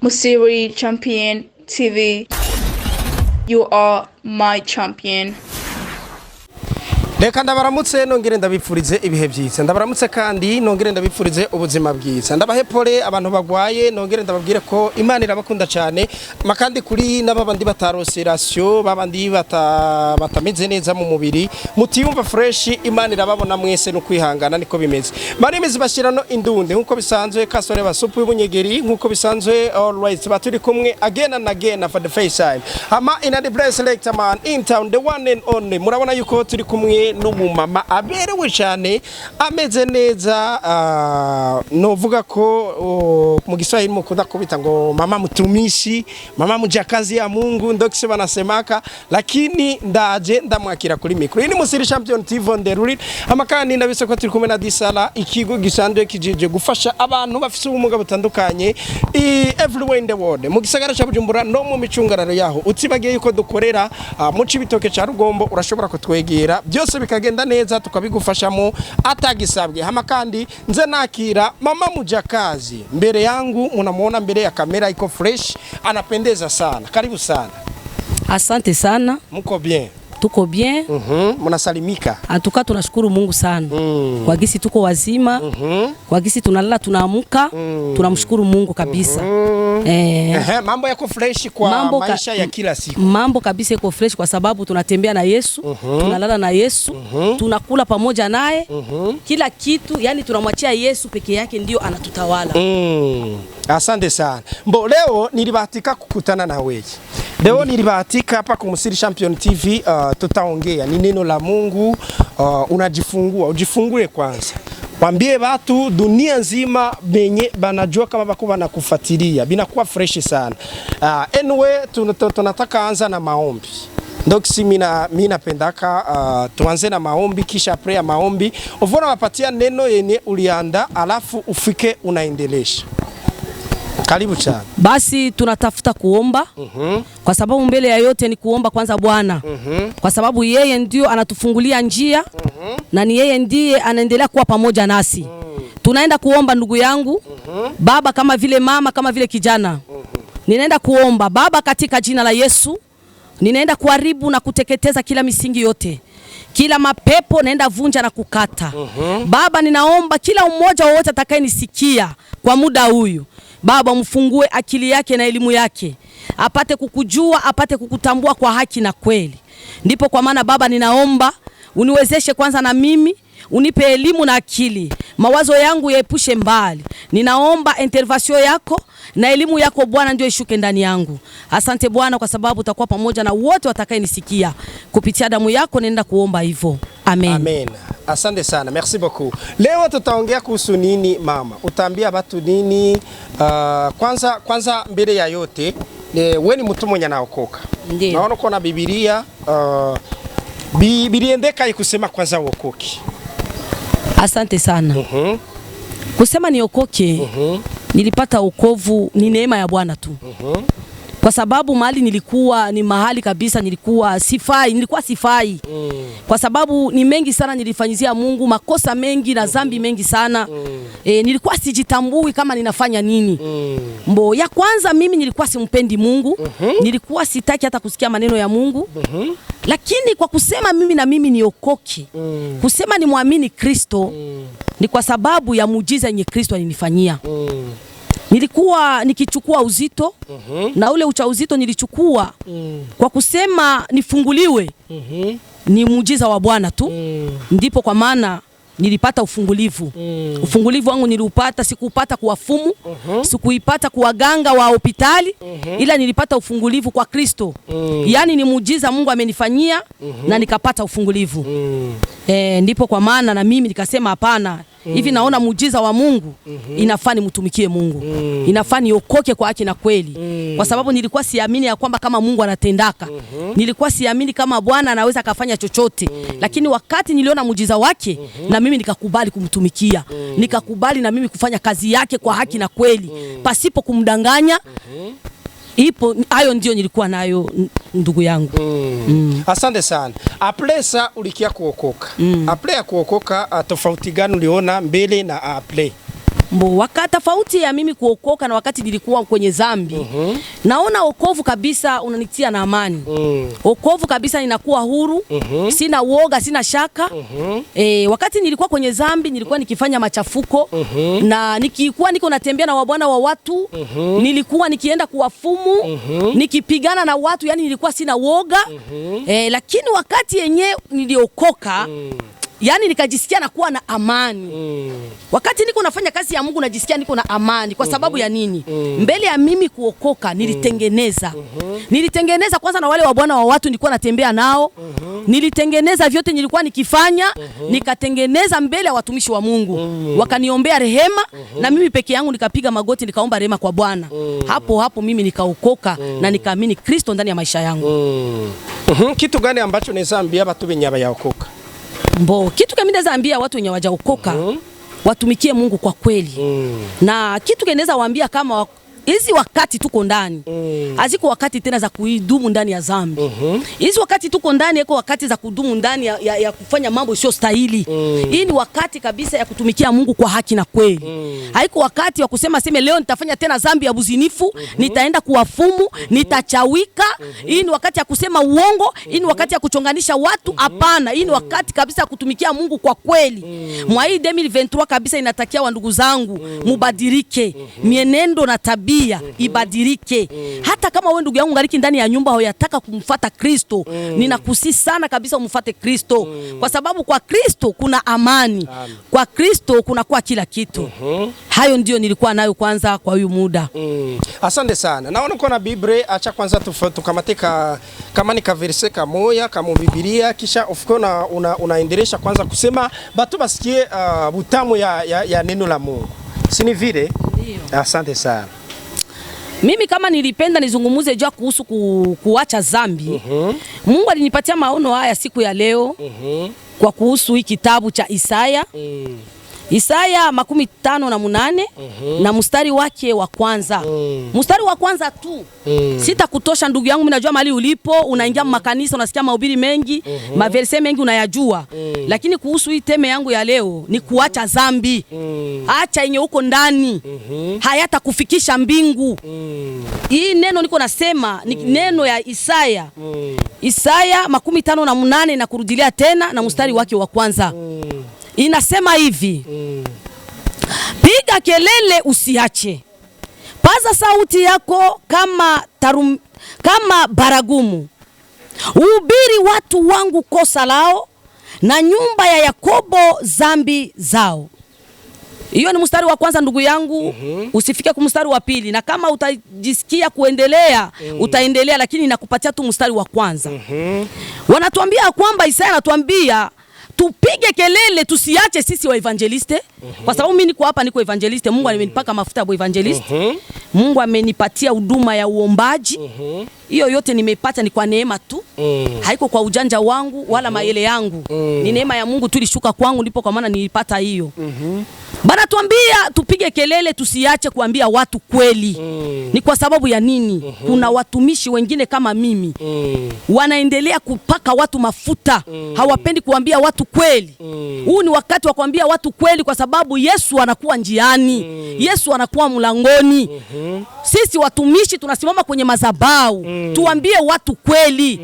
Musiri Champion TV. You are my champion. Reka ndabaramutse nongere ndabipfurize ibihe byiza. Ndabaramutse kandi nongere ndabipfurize ubuzima bwiza. Ndabahepore abantu bagwaye nongere ndababwire ko Imana irabakunda cyane. Makandi kuri nababandi batarose ratio, babandi batameze neza mu mubiri, mutiyumva fresh, Imana irababona mwese no kwihangana niko bimeze. Marimizi bashirano indunde nkuko bisanzwe kasore basupu y'ubunyegeri nkuko bisanzwe always baturi kumwe again and again for the face time. Ama in the place selector man in town, the one and only. Murabona yuko turi kumwe n'umumama aberewe cyane ameze neza, novuga ko mu Kiswahili mukunda kubita ngo mama mtumishi, mama mjakazi ya Mungu ndokise banasemaka, lakini ndaje ndamwakira kuri mikro. Ini Musiri Champion TV nderuri amakani ndabise ko turi kumwe na DISARA, ikigo gisanzwe kijije gufasha abantu bafite ubumuga butandukanye everywhere in the world. Mu gisagara cya Bujumbura no mu micungararo yaho utibagiye yuko dukorera mu Cibitoke cya Rugombo, urashobora kutwegera byose bikagenda neza tukabigufashamo atagisabwe. Hama kandi nze nakira mama mjakazi mbere yangu, munamuona mbele ya kamera iko fresh, anapendeza sana. Karibu sana. Asante sana. Mko bien? Tuko bien. Munasalimika. Atuka tunashukuru Mungu sana. Kwa gisi tuko wazima. Kwa gisi tunalala tunaamuka. Tunamshukuru Mungu kabisa. Mambo yako fresh kwa maisha ya kila siku. Mambo kabisa yako fresh kwa sababu tunatembea na Yesu, tunalala na Yesu, tunakula pamoja naye. Kila kitu, yani tunamwachia Yesu peke yake ndio anatutawala. Asante sana. Mbo leo nilibahatika kukutana na wewe. Leo nilibahatika hapa kwa Musiri Champion TV, tutaongea ni neno la Mungu. Ujifungue kwanza. Waambie watu dunia nzima benye banajua kama bako banakufuatilia, binakuwa fresh sana. Anyway tunataka anza na maombi. Ndoksi mimi napendaka tuanze na maombi, kisha prayer maombi. Uvona wapatia neno yenye ulianda alafu ufike unaendelesha. Karibu sana. Basi tunatafuta kuomba. Kwa sababu mbele ya yote ni kuomba kwanza Bwana. Kwa sababu yeye ndio anatufungulia njia. Na ni yeye ndiye anaendelea kuwa pamoja nasi. Tunaenda kuomba ndugu yangu. Baba kama vile mama kama vile kijana. Ninaenda kuomba Baba katika jina la Yesu. Ninaenda kuharibu na kuteketeza kila misingi yote. Kila mapepo naenda vunja na kukata. Baba ninaomba kila mmoja wote atakayenisikia kwa muda huyu, Baba mfungue akili yake na elimu yake, apate kukujua, apate kukutambua kwa haki na kweli. Ndipo kwa maana Baba ninaomba uniwezeshe kwanza na mimi, unipe elimu na akili, mawazo yangu yaepushe mbali. Ninaomba intervention yako na elimu yako Bwana ndio ishuke ndani yangu. Asante Bwana kwa sababu utakuwa pamoja na wote watakayenisikia. Kupitia damu yako nenda kuomba hivyo. Amen. Amen. Asante sana. Merci beaucoup. Leo tutaongea kuhusu nini mama? Utaambia watu nini? Kwanza mbele ya yote, wewe ni mtu mwenye anaokoka. Naona kuna Biblia Biblia ikusema kwanza uokoke. Asante sana. Kusema niokoke, nilipata wokovu ni neema ya Bwana tu. Kwa sababu mahali nilikuwa ni mahali kabisa nilikuwa sifai. Kwa sababu ni mengi sana nilifanyizia Mungu, makosa mengi na dhambi mengi sana. Nilikuwa sijitambui kama ninafanya nini. Mbo ya kwanza mimi nilikuwa simpendi Mungu. Nilikuwa sitaki hata kusikia maneno ya Mungu. Lakini kwa kusema mimi niokoke, kusema ni muamini Kristo, ni kwa sababu ya muujiza yenye Kristo alinifanyia. Nilikuwa nikichukua uzito, na ule uchauzito nilichukua kwa kusema nifunguliwe. Ni muujiza wa Bwana tu. Ndipo kwa maana nilipata ufungulivu. Ufungulivu wangu niliupata, sikupata kwa wafumu, sikuipata kwa waganga wa hospitali, ila nilipata ufungulivu kwa Kristo. Yani ni muujiza Mungu amenifanyia na nikapata ufungulivu. Ndipo kwa maana na mimi nikasema hapana, hivi naona muujiza wa Mungu, inafaa nimtumikie Mungu. Inafaa niokoke kwa haki na kweli. Kwa sababu nilikuwa siamini ya kwamba kama Mungu anatendaka. Nilikuwa siamini kama Bwana anaweza kufanya chochote. Lakini wakati niliona muujiza wake, na mimi nikakubali kumtumikia. Nikakubali na mimi kufanya kazi yake kwa haki na kweli, pasipo kumdanganya. Ipo hayo ndio nilikuwa nayo ndugu yangu. Asante sana. Aplesa ulikia kuokoka. Aple ya kuokoka tofauti gani uliona mbele na aple? Mbo wakati tofauti ya mimi kuokoka na wakati nilikuwa kwenye dhambi. Naona wokovu kabisa unanitia na amani. Wokovu kabisa ninakuwa huru, sina woga, sina shaka. Wakati nilikuwa kwenye dhambi nilikuwa nikifanya machafuko na nikikuwa niko natembea na wabwana wa watu, nilikuwa nikienda kuwafumu, nikipigana na watu, yani nilikuwa sina woga. Lakini wakati yenye niliokoka yani nikajisikia nakuwa na amani. Wakati niko nafanya kazi ya Mungu najisikia niko na amani. Kwa sababu ya nini? Mbele ya mimi kuokoka nilitengeneza. Nilitengeneza kwanza na wale wabwana wa watu nilikuwa natembea nao. Nilitengeneza vyote nilikuwa nikifanya, nikatengeneza mbele ya watumishi wa Mungu. Wakaniombea rehema na mimi peke yangu nikapiga magoti nikaomba rehema kwa Bwana. Hapo mimi nikaokoka na nikaamini Kristo ndani ya maisha yangu. Kitu gani ambacho naweza ambia watu wenye hawajaokoka? Mbo kitu kama naweza ambia watu wenye hawajaokoka watumikie Mungu kwa kweli. Na kitu kinaweza waambia kama hizi wakati tuko ndani haziko wakati tena za kuidumu ndani ya dhambi. Hizi wakati tuko ndani yako wakati za kudumu ndani ya kufanya mambo sio stahili. Hii ni wakati kabisa ya kutumikia Mungu kwa haki na kweli. Haiko wakati wa kusema leo nitafanya tena dhambi ya buzinifu, nitaenda kuwafumu, nitachawika. Hii ni wakati ya kusema uongo, hii ni wakati ya kuchonganisha watu. Hapana, hii ni wakati kabisa ya kutumikia Mungu kwa kweli. Mwa hii 2023 kabisa inatakia wa ndugu zangu mubadilike, mienendo na tabia ibadilike. Hata kama wewe ndugu yangu ngaliki ndani ya nyumba hoyataka kumfuata Kristo, ninakusi sana kabisa umfuate Kristo. Kwa sababu kwa Kristo kuna amani. Kwa Kristo kuna kwa kila kitu. Hayo ndio nilikuwa nayo kwanza kwa huyu muda. Asante sana. Naona kuna Biblia, acha kwanza tukamatika kama ni kaverse kamoya kama Biblia, kisha ofkona unaendelesha kwanza kusema batu basikie butamu ya neno la Mungu. Sini vile? Ndio. Asante sana. Mimi kama nilipenda nizungumuze jua kuhusu kuacha dhambi. Mungu alinipatia maono haya siku ya leo kwa kuhusu hii kitabu cha Isaya. Isaya 58 na mstari wake wa kwanza. Mstari wa kwanza tu. Sita kutosha ndugu yangu, mimi najua mahali ulipo, unaingia makanisa, unasikia mahubiri mengi, maverse mengi unayajua. Lakini kuhusu hii teme yangu ya leo ni kuacha dhambi. Acha yenye uko ndani. Hayata kufikisha mbingu. Hii neno niko nasema ni neno ya Isaya. Isaya 58 na kurudilia tena na mstari wake wa kwanza. Inasema hivi. Piga kelele usiache. Paza sauti yako kama baragumu. Uhubiri watu wangu kosa lao na nyumba ya Yakobo dhambi zao. Hiyo ni mstari wa kwanza ndugu yangu. Usifike kwa mstari wa pili, na kama utajisikia kuendelea utaendelea, lakini nakupatia tu mstari wa kwanza. Wanatuambia kwamba Isaya anatuambia tupige kelele tusiache sisi wa evangeliste. Kwa sababu mimi niko hapa niko evangeliste. Mungu amenipaka mafuta ya evangeliste. Mungu amenipatia huduma ya uombaji. Hiyo yote nimeipata ni kwa neema tu. Haiko kwa ujanja wangu wala maele yangu. Ni neema ya Mungu tu ilishuka kwangu, ndipo kwa maana nilipata hiyo. Bana tuambia tupige kelele tusiache kuambia watu kweli. Ni kwa sababu ya nini? Kuna watumishi wengine kama mimi wanaendelea kupaka watu mafuta. Hawapendi kuambia watu kweli. Huu ni wakati wa kuambia watu kweli, kwa sababu Yesu anakuwa njiani. Yesu anakuwa mlangoni. Sisi watumishi tunasimama kwenye madhabahu. Tuambie watu kweli.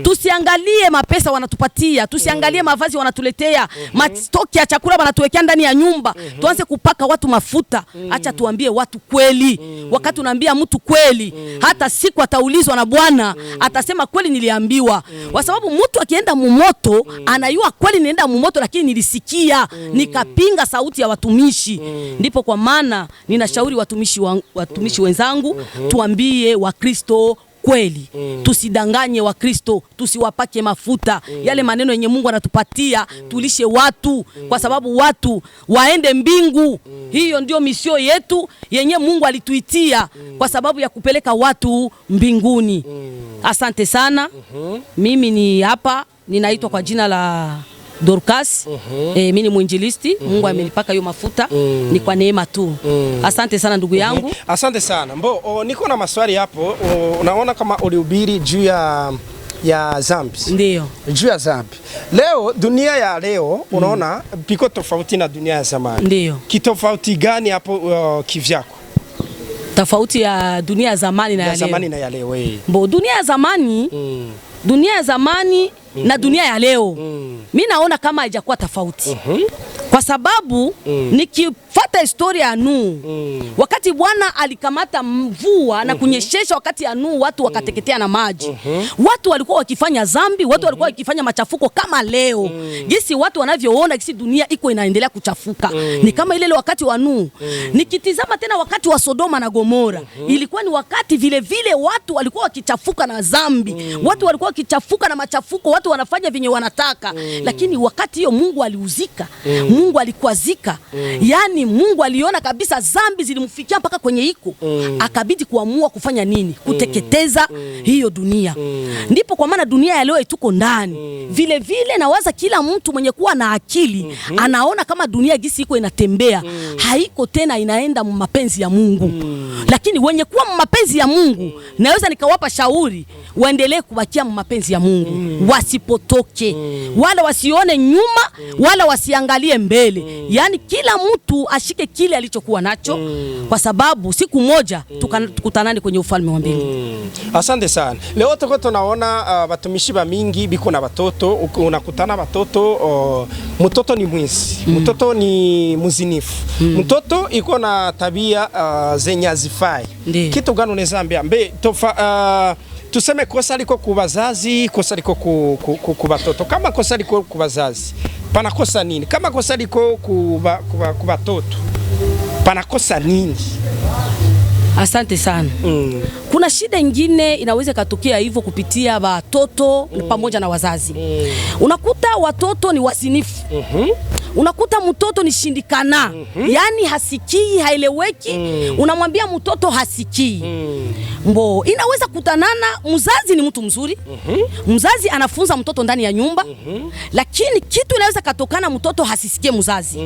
Tusiangalie mapesa wanatupatia, tusiangalie mavazi wanatuletea, mastoki ya chakula wanatuwekea ndani ya nyumba. Tuanze kupaka watu mafuta. Acha tuambie watu kweli. Wakati unaambia mtu kweli, hata siku ataulizwa na Bwana, atasema kweli niliambiwa. Kwa sababu mtu akienda mumoto, anayua kweli nienda mumoto, lakini nilisikia, nikapinga sauti ya watumishi. Ndipo kwa maana ninashauri watumishi wenzangu, tuambie Wakristo kweli. Tusidanganye Wakristo, tusiwapake mafuta. Yale maneno yenye Mungu anatupatia, tulishe watu, kwa sababu watu waende mbingu. Hiyo ndio misio yetu yenye Mungu alituitia, kwa sababu ya kupeleka watu mbinguni. Asante sana. Mimi ni hapa, ninaitwa kwa jina la Dorcas. Mimi ni mwinjilisti. Mungu amenipaka hiyo mafuta, ni kwa neema tu. Asante sana ndugu yangu. Asante sana. Niko na maswali hapo. Unaona kama ulihubiri juu ya zambi. Ndio. Juu ya zambi. Leo dunia ya leo unaona piko tofauti na dunia ya zamani. Ndio. Kitofauti gani hapo kivyako? Tofauti ya dunia ya zamani na ya leo. Zamani na ya leo. Mbo dunia ya zamani dunia ya zamani na dunia ya leo mimi naona kama haijakuwa tofauti. Kwa sababu nikifuata historia ya Nuhu, wakati Bwana alikamata mvua na kunyeshesha wakati ya Nuhu, watu wakateketea na maji. Watu walikuwa wakifanya dhambi, watu walikuwa wakifanya machafuko kama leo. Gisi watu wanavyoona gisi dunia iko inaendelea kuchafuka. Ni kama ile wakati wa Nuhu. Nikitizama tena wakati wa Sodoma na Gomora, ilikuwa ni wakati vile vile watu walikuwa wakichafuka na dhambi. Watu walikuwa wakichafuka na machafuko, watu wanafanya venye wanataka. Lakini wakati hiyo Mungu aliuzika. Mungu alikwazika. Yani Mungu aliona kabisa dhambi zilimfikia mpaka kwenye iko. Akabidi kuamua kufanya nini? Kuteketeza hiyo dunia. Ndipo kwa maana dunia ya leo ituko ndani. Vile vile nawaza kila mtu mwenye kuwa na akili anaona kama dunia gisi iko inatembea haiko tena inaenda mapenzi ya Mungu. Lakini wenye kuwa mapenzi ya Mungu naweza nikawapa shauri waendelee kubakia mapenzi ya Mungu. Wasipotoke. Wala wasione nyuma, wala wasiangalie mbele. Yani kila mtu ashike kile alichokuwa nacho kwa sababu siku moja tukutanane kwenye ufalme wa mbinguni. Asante sana. Leo tuko tunaona watumishi ba mingi biko na watoto, unakutana watoto, mtoto ni mwizi, mtoto ni muzinifu. Mtoto iko na tabia zenye hazifai. Kitu gani unaweza ambia? Tuseme kosa liko ku bazazi, kosa liko ku batoto. Kama kosa liko ku bazazi, panakosa nini? Kama kosa liko ku batoto, panakosa nini? Asante sana. Kuna shida nyingine inaweza katokea hivyo kupitia watoto pamoja na wazazi. Unakuta watoto ni wasinifu. Unakuta mtoto ni shindikana. Yani hasikii, haeleweki. Unamwambia mtoto hasikii. Mbo inaweza kutanana, mzazi ni mtu mzuri. Mzazi anafunza mtoto ndani ya nyumba. Lakini kitu inaweza katokana mtoto hasisikie mzazi.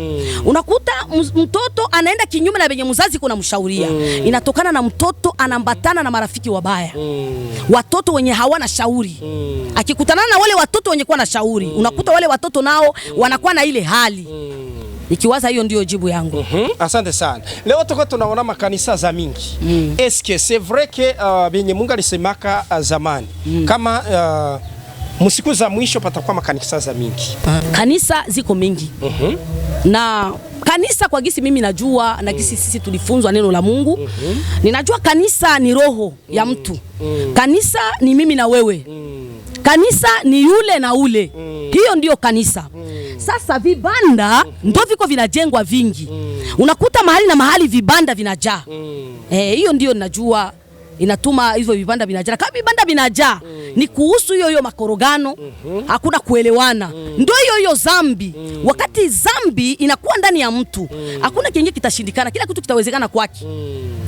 Unakuta mtoto anaenda kinyume na benye mzazi kuna mshauria. Inatokana na mtoto anambatana na marafiki wabaya. Watoto wenye hawana shauri. Akikutana na wale watoto wenye kuwa na shauri, unakuta wale watoto nao wanakuwa na ile hali. Ikiwaza hiyo ndio jibu yangu. Asante sana. Leo tuko tunaona makanisa za mingi. Est-ce que c'est vrai que benye Mungu alisemaka zamani kama musiku za mwisho patakuwa makanisa za mingi? Kanisa ziko mingi. Na kanisa kwa gisi mimi najua na gisi sisi tulifunzwa neno la Mungu. Ninajua kanisa ni roho ya mtu. Kanisa ni mimi na wewe. Kanisa ni yule na ule. Hiyo ndio kanisa. Sasa vibanda ndio viko vinajengwa vingi. Unakuta mahali na mahali vibanda vinajaa. Hiyo ndio ninajua inatuma hivyo vibanda vinajaa. Kama vibanda vinajaa ni kuhusu hiyo makorogano, hakuna kuelewana. Ndio hiyo dhambi. Wakati dhambi inakuwa ndani ya mtu, hakuna kingine kitashindikana, kila kitu kitawezekana kwake.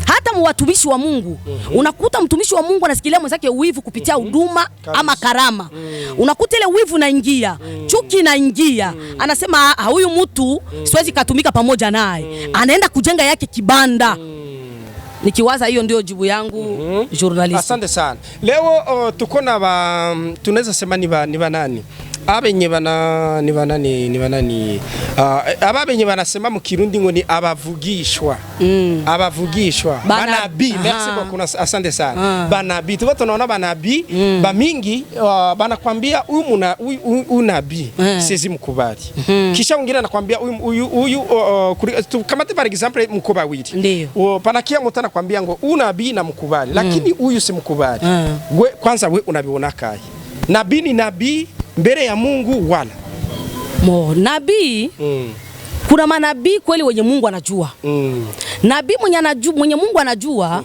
Hata watumishi wa Mungu, unakuta mtumishi wa Mungu anasikilia mwenzake wivu kupitia huduma ama karama. Unakuta ile wivu naingia, chuki naingia. Anasema huyu mtu siwezi katumika pamoja naye. Anaenda kujenga yake kibanda. Nikiwaza hiyo ndio jibu yangu journalist. Asante sana. Leo tuko na tunaweza sema ni banani? Abenye bana ni banani? Ababenye banasema mu Kirundi ngo ni abavugishwa. Abavugishwa. Banabi. Merci beaucoup. Asante sana. Banabi. Tuko tunaona banabi ba mingi banakwambia huyu nabii siwezi mkubali. Kisha mwingine anakuambia huyu kama par exemple mkoba wili. Ndio. Panakia mtu anakuambia ngo huyu nabii na mkubali lakini huyu si mkubali. Kwanza wewe unaviona kai. Nabii ni nabii mbele ya Mungu wala nabii. Kuna manabii kweli wenye Mungu anajua. Nabii mwenye Mungu anajua.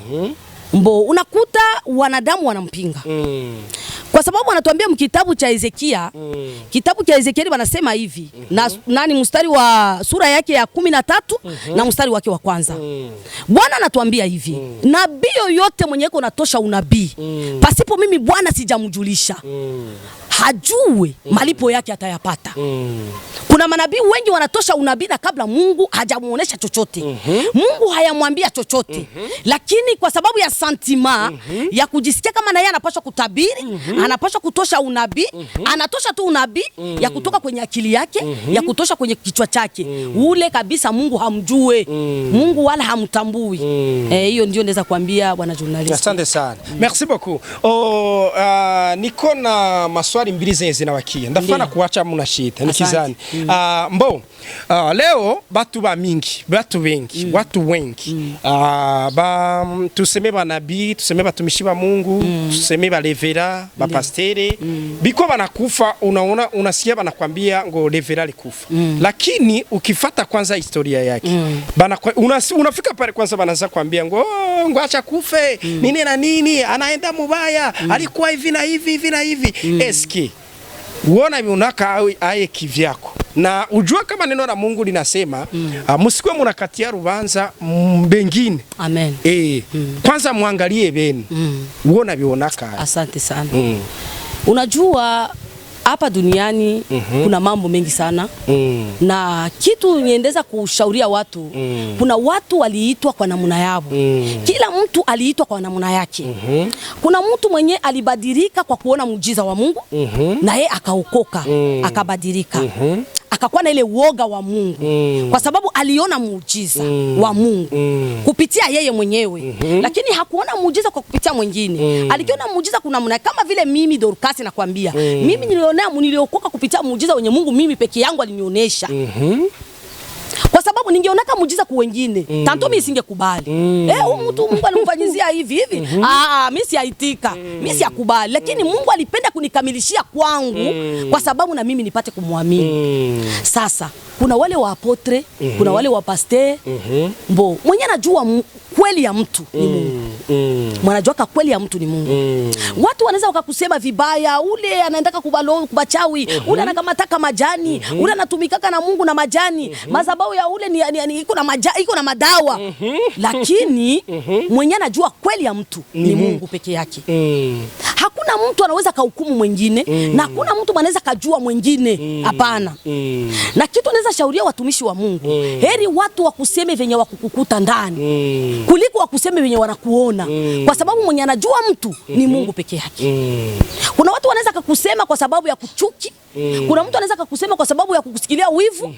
Mbo unakuta wanadamu wanampinga. Kwa sababu anatuambia mkitabu cha Ezekia, kitabu cha Ezekieli wanasema hivi, na nani mstari wa sura yake ya 13 na mstari wake wa kwanza. Bwana anatuambia hivi, nabii yoyote mwenye yuko natosha unabii, pasipo mimi Bwana sijamjulisha. hajue malipo yake atayapata. Kuna manabii wengi wanatosha unabii na kabla Mungu hajamuonesha chochote. Mungu hayamwambia chochote. Lakini kwa sababu ya santima ya kujisikia kama na yeye anapaswa kutabiri, anapaswa kutosha unabii, anatosha tu unabii ya kutoka kwenye akili yake, ya kutosha kwenye kichwa chake. Ule kabisa Mungu hamjue. Mungu wala hamtambui. Hiyo ndio naweza kuambia bwana journalist. Asante sana. Merci beaucoup. Niko na maswali mbili zinawakia. Ndafana kuacha mnashita. Nikizani. Leo batu ba mingi, batu wengi, watu wengi. Tuseme ba nabii, tuseme batumishi ba Mungu, tuseme ba levera, ba pastere. Biko banakufa, unaona unasikia banakwambia ngo levera alikufa. Lakini ukifata kwanza historia yake, unafika pale kwanza banaanza kuambia ngo acha kufe, nini na nini, anaenda mubaya, alikuwa hivi na hivi hivi na hivi. Eski uona unaka aye kivyako. Na ujua kama neno la Mungu linasema msikuwe mnakatia rubanza bengine. Amen. Kwanza muangalie benu. Uona bionaka. Asante sana. Unajua hapa duniani kuna mambo mengi sana. Na kitu niendeza kushauria watu, kuna watu waliitwa kwa namna yao. Kila mtu aliitwa kwa namna yake. Kuna mtu mwenye alibadilika kwa kuona muujiza wa Mungu, na yeye akaokoka, akabadilika. Akakuwa na ile uoga wa Mungu kwa sababu aliona muujiza wa Mungu kupitia yeye mwenyewe. Lakini hakuona muujiza kwa kupitia mwingine. Alikiona muujiza kuna namna, kama vile mimi Dorcas nakwambia. Mimi niliokoka kupitia muujiza wenye Mungu mimi peke yangu alinionyesha. Kwa sababu ningeonaka muujiza kwa wengine, tanto mimi singekubali. Mtu Mungu alimfanyizia hivi hivi. Mimi siaitika. Mimi siakubali. Lakini Mungu alipenda kunikamilishia kwangu kwa sababu na mimi nipate kumwamini. Sasa kuna wale wa apotre, kuna wale wa pasteur. Mwenye anajua kweli ya mtu ni Mungu. Mwanajua kweli ya mtu ni Mungu. Watu wanaweza wakakusema vibaya, ule anaendaka kubachawi, ule anakamataka majani, ule anatumikaka na Mungu na majani, mazabao ya ule ni iko na madawa. Lakini mwenye anajua kweli ya mtu ni Mungu peke yake. Hakuna mtu anaweza kahukumu mwingine, na hakuna mtu anaweza kujua mwingine. Hapana. Na kitu naweza shauria watumishi wa Mungu, heri watu wakuseme venye wakukukuta ndani kuliko wakuseme venye wanakuona. Kwa sababu mwenye anajua mtu ni Mungu peke yake. Kuna watu wanaweza kukusema kwa sababu ya kuchuki. Kuna mtu anaweza kukusema kwa sababu ya kukusikilia wivu.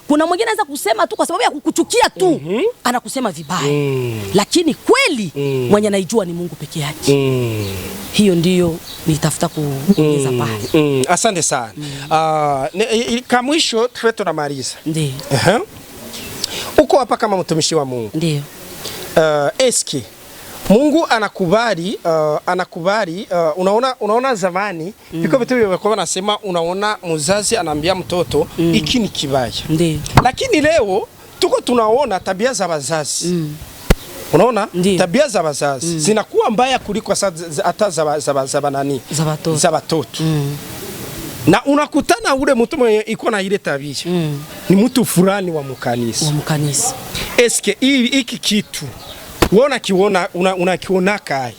Kuna mwingine anaweza kusema tu kwa sababu ya kukuchukia tu. Anakusema vibaya. Lakini kweli mwenye anaijua ni Mungu peke yake. Hiyo ndiyo nitafuta kuongeza pale. Asante sana. Kama mwisho tuwe tunamaliza. Ndio. Uko hapa kama mtumishi wa Mungu. Ndio. Eski Mungu anakubali unaona zamani biko vitu vilivyokuwa nasema, unaona mzazi anaambia mtoto iki ni kibaya. Ndio. Lakini leo tuko tunaona tabia za wazazi. Unaona tabia za wazazi zinakuwa mbaya kuliko hata za watoto. Na unakutana ule mtu mwenye iko na ile tabia ni mtu fulani wa mkanisa. Eske hiki kitu unakiona kai?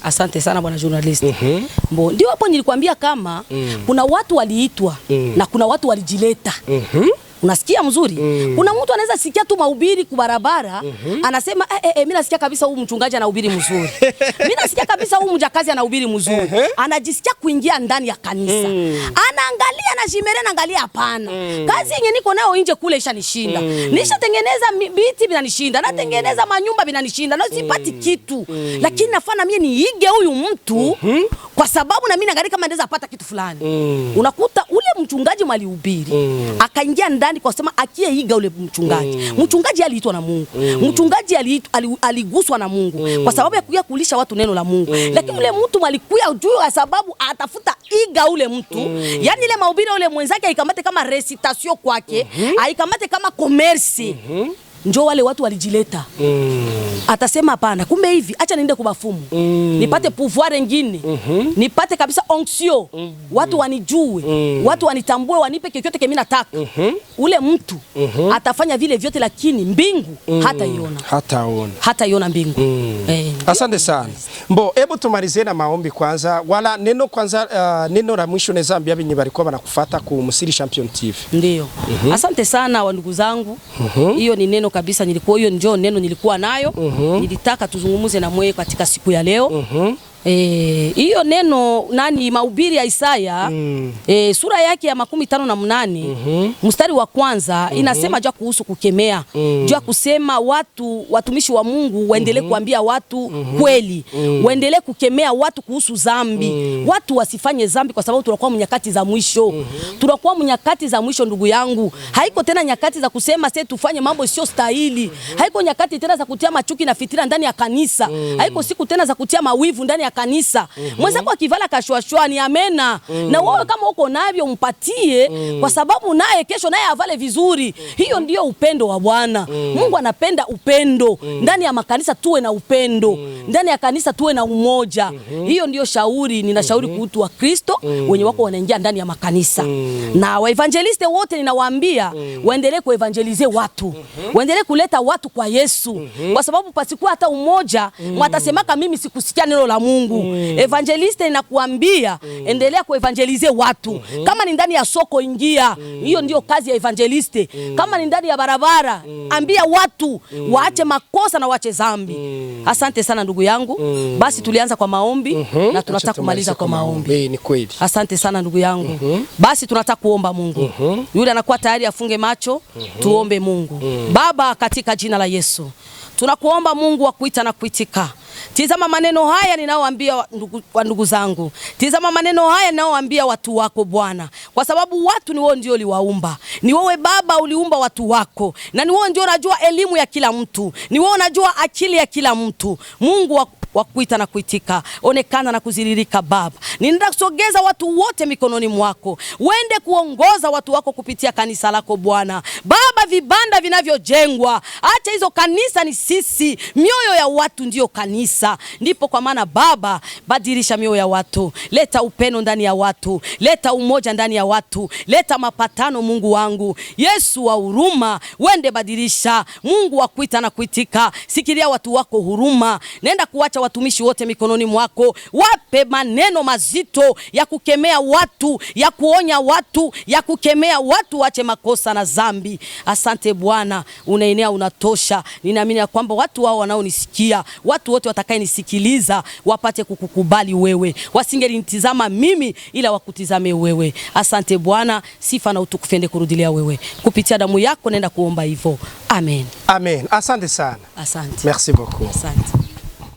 Asante sana bwana journalist. Ndio hapo nilikwambia kama kuna watu waliitwa na kuna watu walijileta. Unasikia mzuri? Kuna mtu anaweza sikia tu mahubiri kwa barabara, anasema mimi nasikia kabisa huyu mchungaji anahubiri mzuri. Mimi nasikia kabisa huyu mjakazi anahubiri mzuri. Anajisikia kuingia ndani ya kanisa. Anaangalia na jimere anaangalia hapana. Kazi yenye niko nayo nje kule ishanishinda. Nishatengeneza biti binanishinda, natengeneza manyumba binanishinda. Na sipati kitu. Lakini nafana mimi niige huyu mtu kwa sababu na mimi naangalia kama naweza pata kitu fulani. Unakuta ule mchungaji malihubiri akaingia ndani kwa kusema akieiga ule mchungaji. Mchungaji aliitwa na Mungu. Mchungaji aliguswa na Mungu kwa sababu ya kuja kulisha watu neno la Mungu. Lakini ule mtu alikuya juu kwa sababu atafuta iga ule mtu. Yani ile mahubiri ule mwenzake aikamate kama recitation kwake, aikamate kama commerce. njoo wale watu walijileta. Atasema hapana, kumbe hivi acha niende kubafumu. Nipate pouvoir nyingine. Nipate kabisa onction. Watu wanijue, watu wanitambue, wanipe chochote kile mimi nataka. Ule mtu atafanya vile vyote, lakini mbingu hataiona mbingu. Asante sana. Mbo, hebu tumalizie na maombi kwanza. Wala neno kwanza, neno la mwisho neza ambia binyi balikuwa banakufuata ku Musiri Champion TV. Ndio. Asante sana wa ndugu zangu. Hiyo ni neno kabisa, hiyo njoo neno nilikuwa nayo. Nilitaka tuzungumuze na mwe katika siku ya leo. Hiyo neno mahubiri ya Isaya sura yake ya 58 mstari wa kwanza inasema jua kuhusu kukemea, jua kusema watumishi wa Mungu waendelee kuambia watu kweli, waendelee kukemea watu kuhusu dhambi. Watu wasifanye dhambi kwa sababu tunakuwa mnyakati za mwisho. Tunakuwa mnyakati za mwisho ndugu yangu. Haiko tena nyakati za kusema sasa tufanye mambo sio stahili. Haiko nyakati tena za kutia machuki na fitina ndani ya kanisa. Haiko siku tena za kutia mawivu ndani ya kanisa. Mwenzako akivala kashwashwa ni amena. Na wewe kama uko navyo mpatie, kwa sababu naye kesho naye avale vizuri. Hiyo ndio upendo wa Bwana. Mungu anapenda upendo. Ndani ya makanisa tuwe na upendo. Ndani ya kanisa tuwe na umoja. Hiyo ndio shauri ninashauri kuhusu wa Kristo wenye wako wanaingia ndani ya makanisa. Na waevangeliste wote ninawaambia waendelee kuevangelize watu. Waendelee kuleta watu kwa Yesu. Kwa sababu pasikuwa hata umoja, mtasemaka mimi sikusikia neno la Mungu. Evangeliste ninakuambia endelea kuevangelize watu. Kama ni ndani ya soko ingia. Hiyo ndio kazi ya evangeliste. Kama ni ndani ya barabara ambia watu waache makosa na waache dhambi. Asante sana ndugu yangu. Basi tulianza kwa maombi na tunataka kumaliza kwa maombi. Ni kweli. Asante sana ndugu yangu. Basi tunataka kuomba Mungu. Yule anakuwa tayari afunge macho, tuombe Mungu. Baba, katika jina la Yesu, tunakuomba Mungu wa kuita na kuitika. Tizama maneno haya ninaoambia ndugu zangu. Tizama maneno haya ninaoambia watu wako Bwana. Kwa sababu watu ni wewe ndio uliwaumba. Ni wewe Baba uliumba watu wako. Na ni wewe ndio unajua elimu ya kila mtu. Ni wewe unajua akili ya kila mtu. Mungu wa kuita na kuitika, onekana na kuziririka Baba. Ninaenda kusogeza watu wote mikononi mwako. Uende kuongoza watu wako kupitia kanisa lako Bwana. Baba, vibanda vinavyojengwa, acha hizo kanisa ni sisi. Mioyo ya watu ndio kanisa. Ndipo kwa maana Baba, badilisha mioyo ya watu. Leta upendo ndani ya watu. Leta umoja ndani ya watu. Leta mapatano Mungu wangu. Yesu wa huruma, wende badilisha. Mungu wa kuita na kuitika, sikilia watu wako huruma. Nenda kuacha watumishi wote mikononi mwako. Wape maneno mazito ya kukemea watu, ya kuonya watu, ya kukemea watu wache makosa na dhambi. Asante Bwana, unaenea, unatosha. Ninaamini ya kwamba watu wao wanaonisikia, watu wote watakayenisikiliza wapate kukukubali wewe. Wasingelinitizama mimi ila wakutizame wewe. Asante Bwana, sifa na utukufu ende kurudilia wewe. Kupitia damu yako nenda kuomba hivyo. Amen. Amen. Asante sana. Asante. Merci beaucoup. Asante.